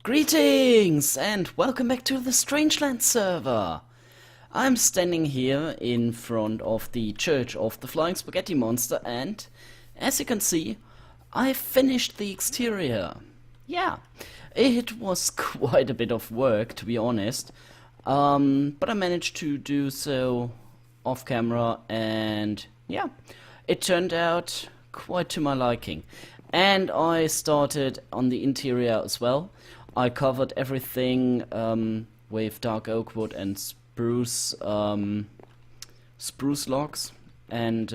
Greetings and welcome back to the Strangelands server. I'm standing here in front of the Church of the Flying Spaghetti Monster and, as you can see, I finished the exterior. Yeah, it was quite a bit of work, to be honest, but I managed to do so off camera and yeah, it turned out quite to my liking. And I started on the interior as well. I covered everything with dark oak wood and spruce logs, and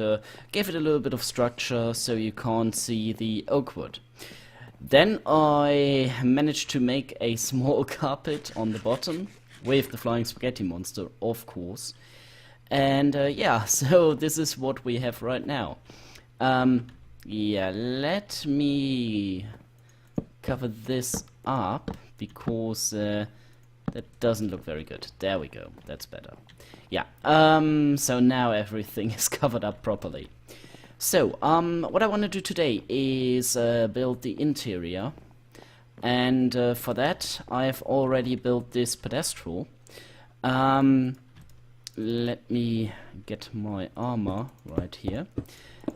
gave it a little bit of structure so you can't see the oak wood. Then I managed to make a small carpet on the bottom with the flying spaghetti monster, of course. And yeah, so this is what we have right now. Yeah, let me cover this up because that doesn't look very good. There we go, that's better. Yeah, so now everything is covered up properly. So, what I want to do today is build the interior. And for that, I've already built this pedestal. Let me get my armor right here.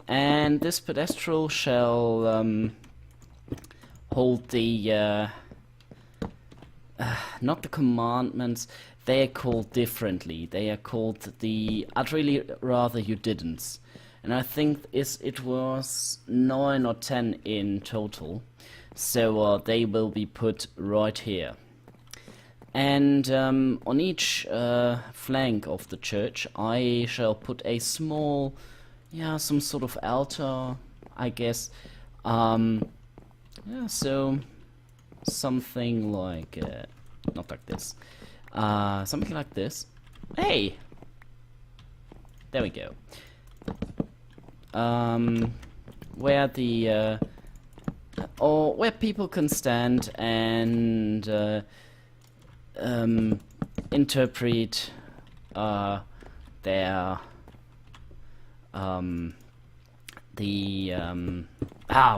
And this pedestal shall hold the not the commandments. They are called differently. They are called the I'd really rather you didn't. And I think it was 9 or 10 in total. So they will be put right here. And on each flank of the church I shall put a small, yeah, some sort of altar, I guess. Yeah, so something like, not like this, something like this. Hey! There we go. Where the, or where people can stand and interpret their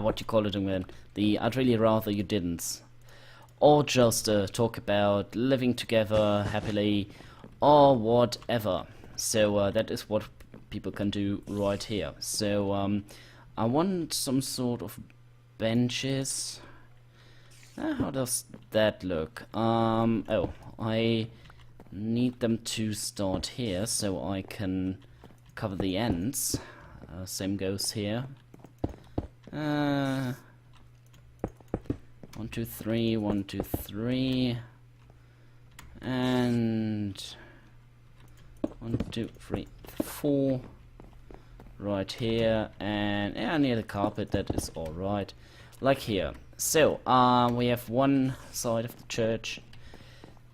what you call it again? The I'd really rather you didn't. Or just talk about living together happily or whatever. So that is what people can do right here. So I want some sort of benches. How does that look? Oh, I need them to start here so I can cover the ends. Same goes here. 1, 2, 3, 1, 2, 3, and 1, 2, 3, 4 right here, and yeah, near the carpet, that is alright, like here. So we have one side of the church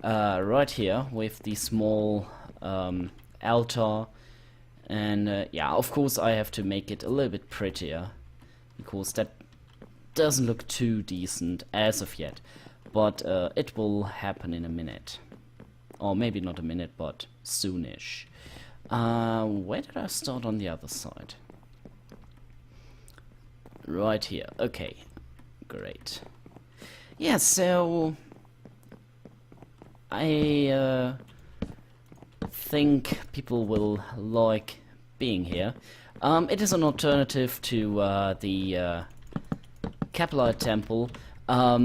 right here with the small altar, and yeah, of course I have to make it a little bit prettier because that doesn't look too decent as of yet, but it will happen in a minute, or maybe not a minute, but soonish. Where did I start on the other side? Right here. Okay, great. Yeah, so I think people will like being here. It is an alternative to the Capellite Temple. I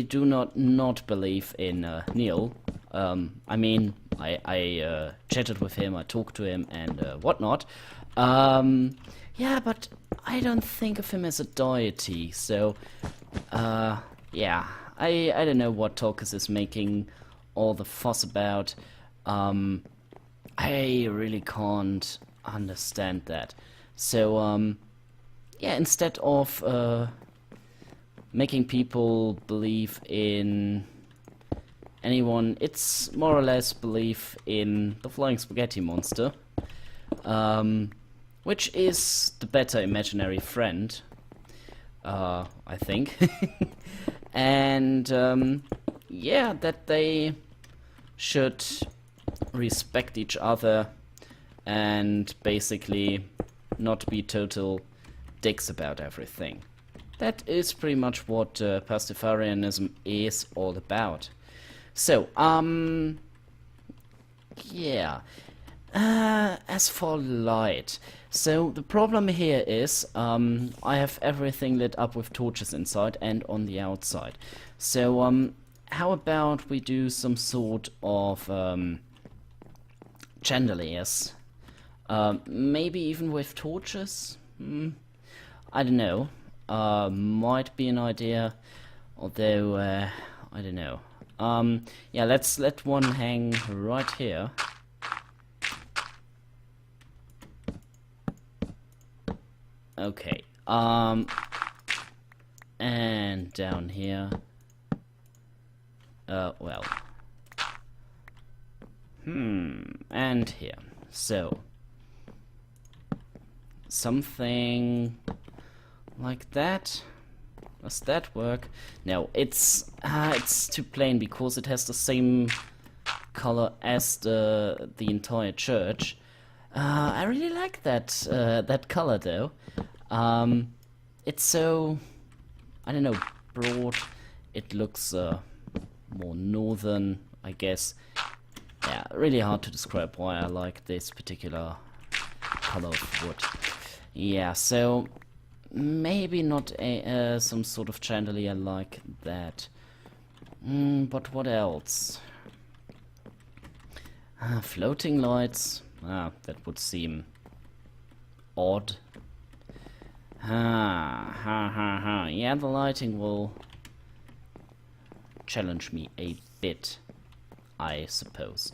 do not believe in Neil. I mean, I chatted with him, I talked to him, and whatnot. Yeah, but I don't think of him as a deity. So, yeah, I don't know what Tolkien is making all the fuss about. I really can't understand that. So, yeah, instead of making people believe in anyone, it's more or less belief in the flying spaghetti monster, which is the better imaginary friend, I think. And yeah, that they should respect each other and basically not be total dicks about everything. that is pretty much what Pastafarianism is all about. So, yeah. As for light, so the problem here is I have everything lit up with torches inside and on the outside. So how about we do some sort of chandeliers? Maybe even with torches? I don't know. Might be an idea, although I don't know. Yeah, let's let one hang right here. Okay, and down here, well, and here, so, something like that. Does that work? No, it's too plain because it has the same color as the entire church. I really like that that color though. It's so, I don't know, broad. It looks more northern, I guess. Yeah, really hard to describe why I like this particular color of wood. Yeah, so maybe not a some sort of chandelier like that. But what else? Floating lights. That would seem odd. Yeah, the lighting will challenge me a bit, I suppose.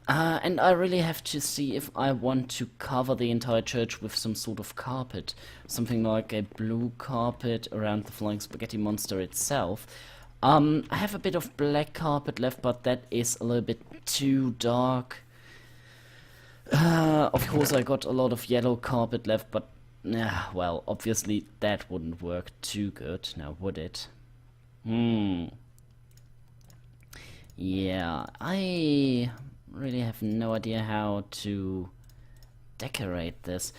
And I really have to see if I want to cover the entire church with some sort of carpet. Something like a blue carpet around the flying spaghetti monster itself. I have a bit of black carpet left, but that is a little bit too dark. Of course I got a lot of yellow carpet left, but well, obviously that wouldn't work too good, now would it? Yeah, I really have no idea how to decorate this.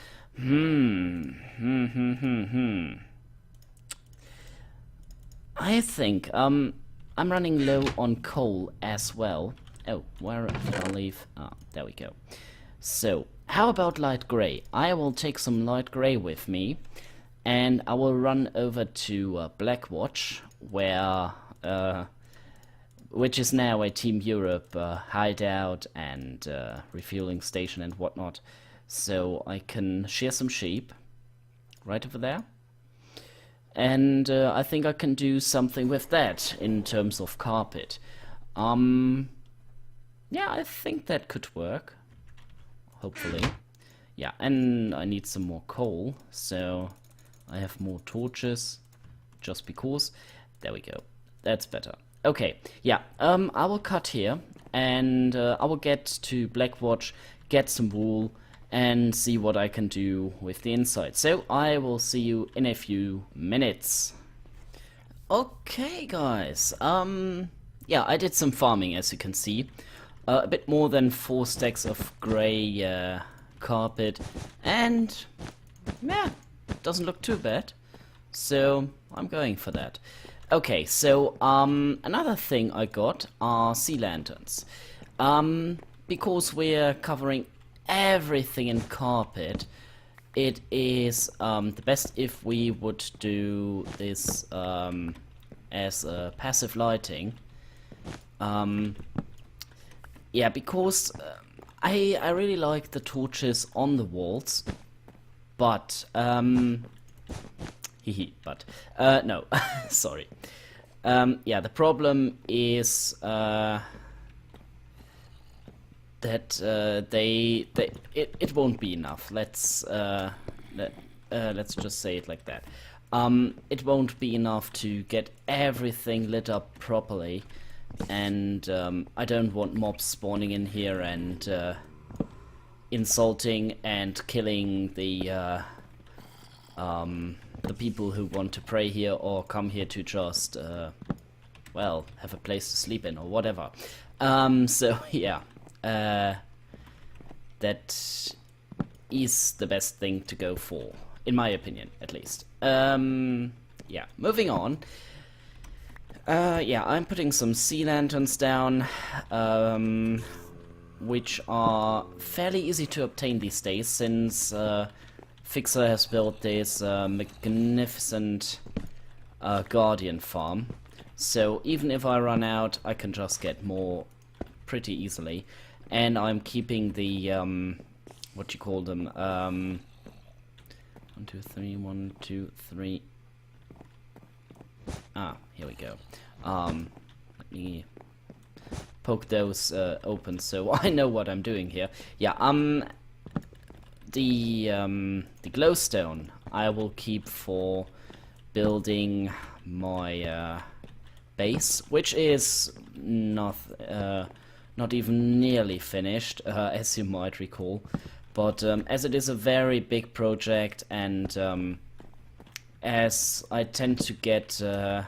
I think, I'm running low on coal as well. Oh, where did I leave? There we go. So, how about light grey? I will take some light grey with me, and I will run over to Blackwatch, where, which is now a Team Europe hideout and refueling station and whatnot. So I can shear some sheep right over there. And I think I can do something with that in terms of carpet. Yeah, I think that could work. Hopefully. Yeah, and I need some more coal, so I have more torches, just because. There we go. That's better. Okay, yeah, I will cut here, and I will get to Blackwatch, get some wool, and see what I can do with the inside. So I will see you in a few minutes. Okay, guys, yeah, I did some farming, as you can see. A bit more than 4 stacks of grey carpet, and yeah, doesn't look too bad. So I'm going for that. Okay, so another thing I got are sea lanterns. Because we're covering everything in carpet, it is the best if we would do this as passive lighting. Yeah, because I really like the torches on the walls, but no, sorry. Yeah, the problem is that it won't be enough. Let's just say it like that. It won't be enough to get everything lit up properly, and I don't want mobs spawning in here and insulting and killing the people who want to pray here or come here to just well, have a place to sleep in or whatever. So yeah, that is the best thing to go for, in my opinion, at least. Yeah, moving on. Yeah, I'm putting some sea lanterns down, which are fairly easy to obtain these days, since Fixer has built this magnificent Guardian farm. So even if I run out, I can just get more pretty easily. And I'm keeping the, what you call them, 1, 2, 3, 1, 2, 3. Ah, here we go. Let me poke those open so I know what I'm doing here. Yeah, the glowstone I will keep for building my base, which is not even nearly finished, as you might recall. But as it is a very big project, and as I tend to get a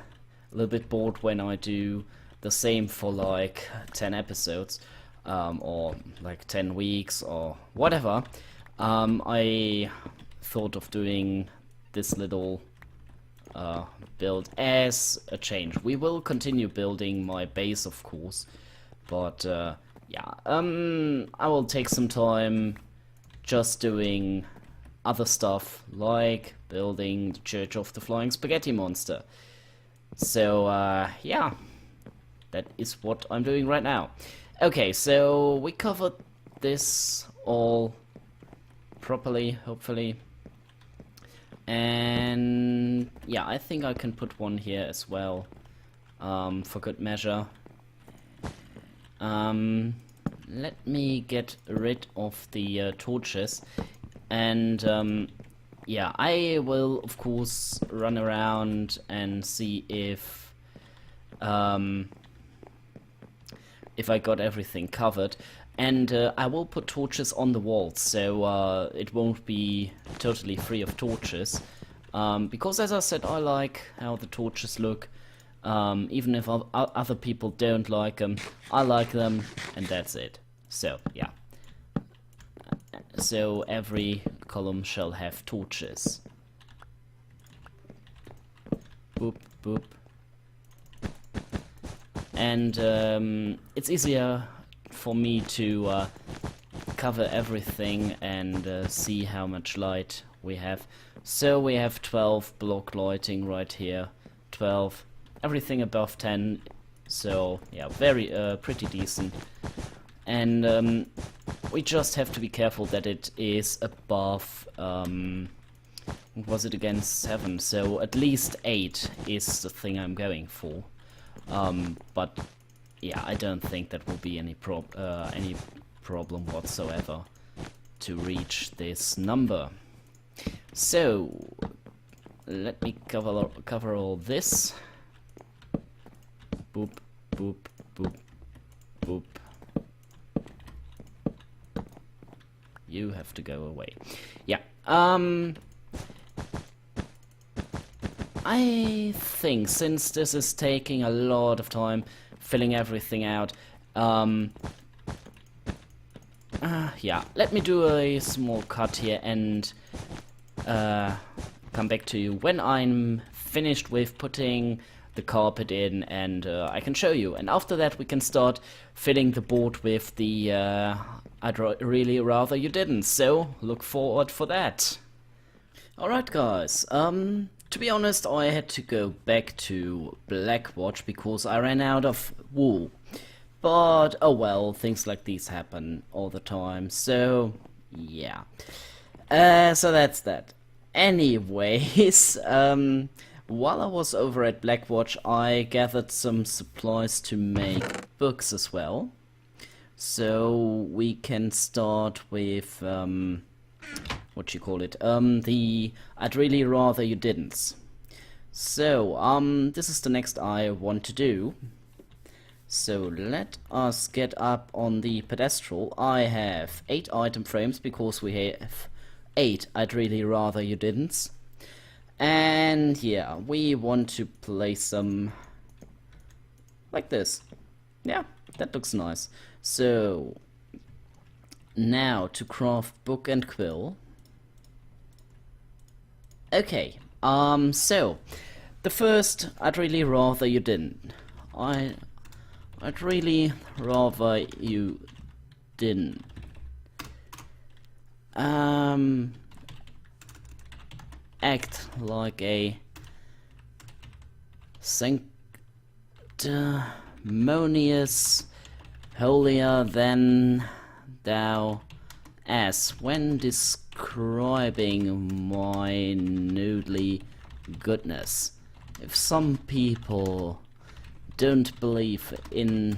little bit bored when I do the same for like 10 episodes, or like 10 weeks or whatever, I thought of doing this little build as a change. We will continue building my base, of course, but yeah, I will take some time just doing other stuff, like building the Church of the Flying Spaghetti Monster. So yeah, that is what I'm doing right now. Okay, so we covered this all properly, hopefully. And yeah, I think I can put one here as well, for good measure. Let me get rid of the torches, and yeah, I will of course run around and see if I got everything covered. And I will put torches on the walls, so it won't be totally free of torches. Because as I said, I like how the torches look. Even if other people don't like them, I like them, and that's it. So, yeah. So every column shall have torches. Boop, boop. And it's easier for me to cover everything and see how much light we have. So we have 12 block lighting right here, 12, everything above 10, so yeah, very pretty decent. And we just have to be careful that it is above, what was it again, 7, so at least 8 is the thing I'm going for. But yeah, I don't think that will be any problem whatsoever to reach this number. So let me cover all this. Boop, boop, boop, boop. You have to go away. Yeah. I think since this is taking a lot of time filling everything out, yeah, let me do a small cut here and come back to you when I'm finished with putting the carpet in, and I can show you. And after that we can start filling the board with the I'd really rather you didn't, so look forward for that. Alright guys, to be honest, I had to go back to Blackwatch because I ran out of wool. But, oh well, things like these happen all the time, so yeah. So that's that. Anyways, while I was over at Blackwatch, I gathered some supplies to make books as well. So we can start with, what you call it, the I'd really rather you didn't. So, this is the next I want to do. So let us get up on the pedestal. I have 8 item frames because we have 8 I'd really rather you didn't. And yeah, we want to place them like this. Yeah, that looks nice. So now to craft book and quill. Okay, So the first, I'd really rather you didn't. I'd really rather you didn't. Act like a sanctimonious, holier than thou as when describing my noodly goodness. If some people don't believe in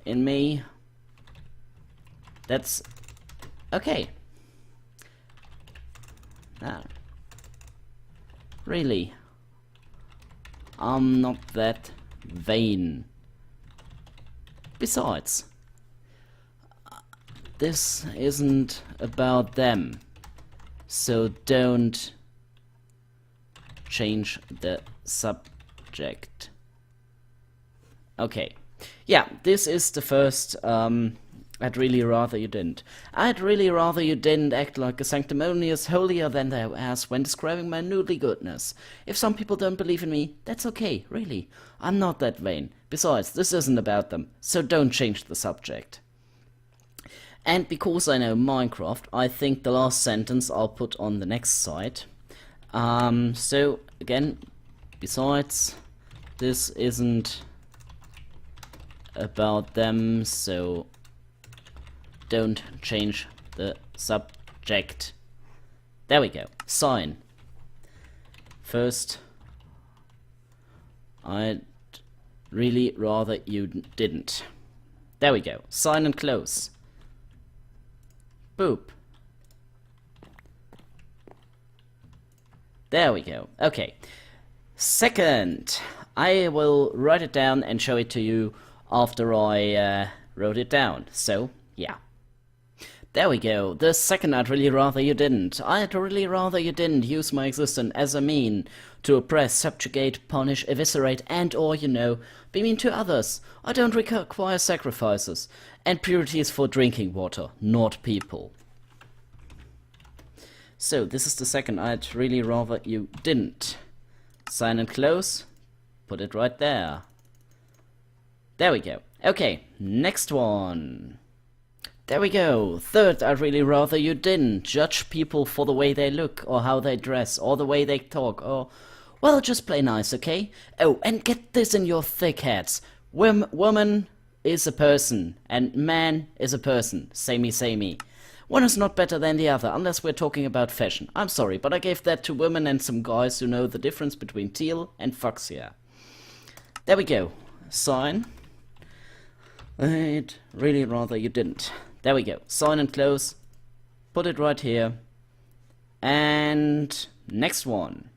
me, that's okay. Now, really, I'm not that vain. Besides, this isn't about them, so don't change the subject. Okay, yeah, this is the first, I'd really rather you didn't. I'd really rather you didn't act like a sanctimonious, holier than thou as when describing my noodly goodness. If some people don't believe in me, that's okay, really. I'm not that vain. Besides, this isn't about them, so don't change the subject. And because I know Minecraft, I think the last sentence I'll put on the next side. So, again, besides, this isn't about them, so don't change the subject. There we go. Sign. First, I'd really rather you didn't. There we go. Sign and close. Boop. There we go. Okay. Second, I will write it down and show it to you after I wrote it down. So, yeah. There we go. The second, I'd really rather you didn't. I'd really rather you didn't use my existence as a mean to oppress, subjugate, punish, eviscerate, and or, you know, be mean to others. I don't require sacrifices. And purity is for drinking water, not people. So, this is the second, I'd really rather you didn't. Sign and close. Put it right there. There we go. Okay, next one. There we go. Third, I'd really rather you didn't judge people for the way they look, or how they dress, or the way they talk, or... well, just play nice, okay? Oh, and get this in your thick heads. Woman is a person, and man is a person. Samey, samey. One is not better than the other, unless we're talking about fashion. I'm sorry, but I gave that to women and some guys who know the difference between teal and fuchsia. There we go. Sign. I'd really rather you didn't. There we go. Sign and close. Put it right here. And next one.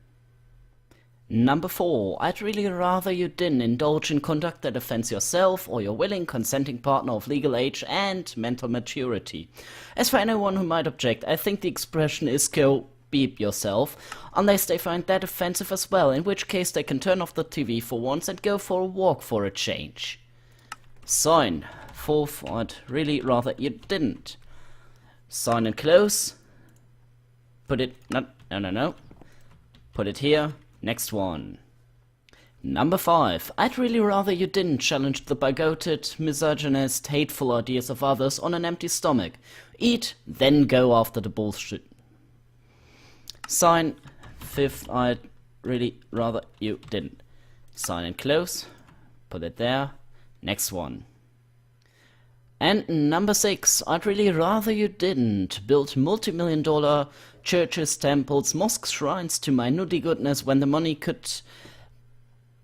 Number 4. I'd really rather you didn't indulge in conduct that offends yourself or your willing, consenting partner of legal age and mental maturity. As for anyone who might object, I think the expression is go beep yourself, unless they find that offensive as well, in which case they can turn off the TV for once and go for a walk for a change. Sign. 4th, I'd really rather you didn't. Sign and close. Put it... No. Put it here. Next one. Number 5. I'd really rather you didn't challenge the bigoted, misogynist, hateful ideas of others on an empty stomach. Eat, then go after the bullshit. Sign. 5th, I'd really rather you didn't. Sign and close. Put it there. Next one. And number 6, I'd really rather you didn't build multi-million-dollar churches, temples, mosques, shrines to my nutty goodness when the money could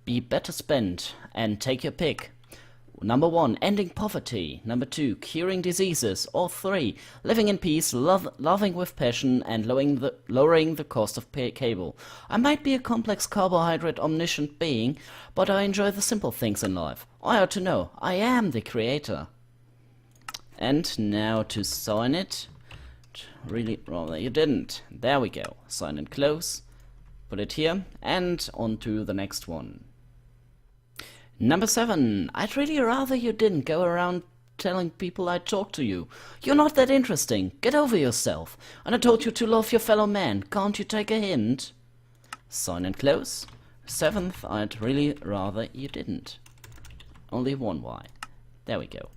be better spent. And take your pick. Number 1, ending poverty. Number 2, curing diseases. Or 3, living in peace, loving with passion, and lowering the cost of cable. I might be a complex carbohydrate omniscient being, but I enjoy the simple things in life. I ought to know, I am the creator. And now to sign it. Really rather you didn't. There we go. Sign and close. Put it here. And on to the next one. Number 7. I'd really rather you didn't go around telling people I talk to you. You're not that interesting. Get over yourself. And I told you to love your fellow man. Can't you take a hint? Sign and close. 7th, I'd really rather you didn't. Only one Y. There we go.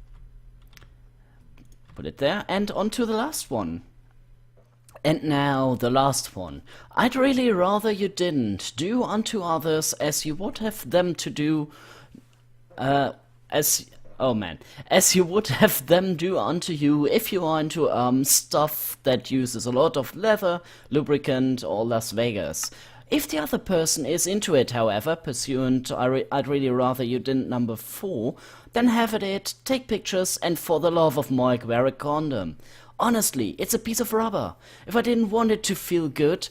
Put it there, and on to the last one. And now the last one. I'd really rather you didn't. Do unto others as you would have them to do, as you would have them do unto you if you are into stuff that uses a lot of leather, lubricant, or Las Vegas. If the other person is into it, however, pursuant I'd really rather you didn't number 4, then have at it, take pictures, and for the love of Mike, wear a condom. Honestly, it's a piece of rubber. If I didn't want it to feel good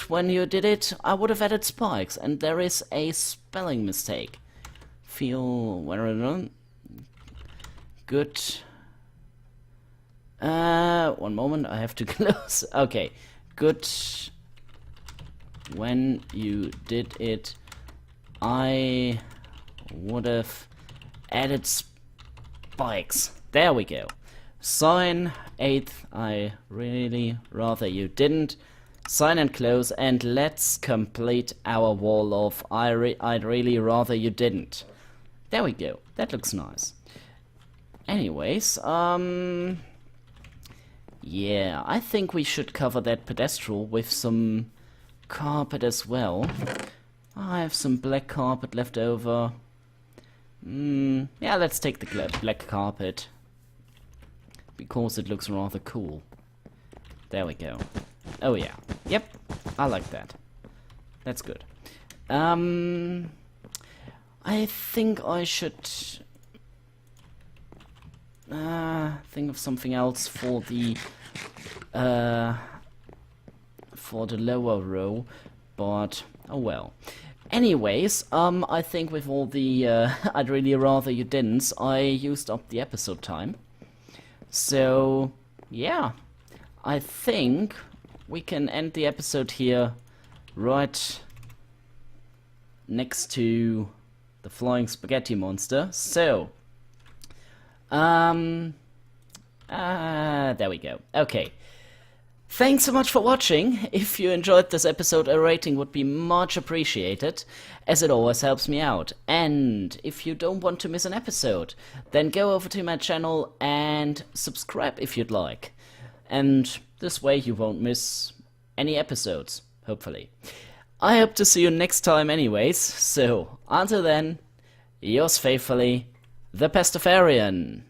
when you did it, I would have added spikes, and there is a spelling mistake. Feel good. One moment, I have to close. Okay. Good when you did it, I would have added spikes. There we go. Sign 8th, I really rather you didn't. Sign and close, and let's complete our wall of I'd really rather you didn't. There we go. That looks nice. Anyways, yeah, I think we should cover that pedestal with some carpet as well. I have some black carpet left over. Yeah, let's take the black carpet, because it looks rather cool. There we go. Oh yeah. Yep, I like that. That's good. I think I should think of something else for the lower row, but oh well. Anyways, I think with all the I'd really rather you didn't, I used up the episode time. So yeah, I think we can end the episode here, right next to the flying spaghetti monster. So there we go. Okay. Thanks so much for watching. If you enjoyed this episode, a rating would be much appreciated, as it always helps me out. And if you don't want to miss an episode, then go over to my channel and subscribe if you'd like. And this way you won't miss any episodes, hopefully. I hope to see you next time anyways, so until then, yours faithfully, the Pestafarian.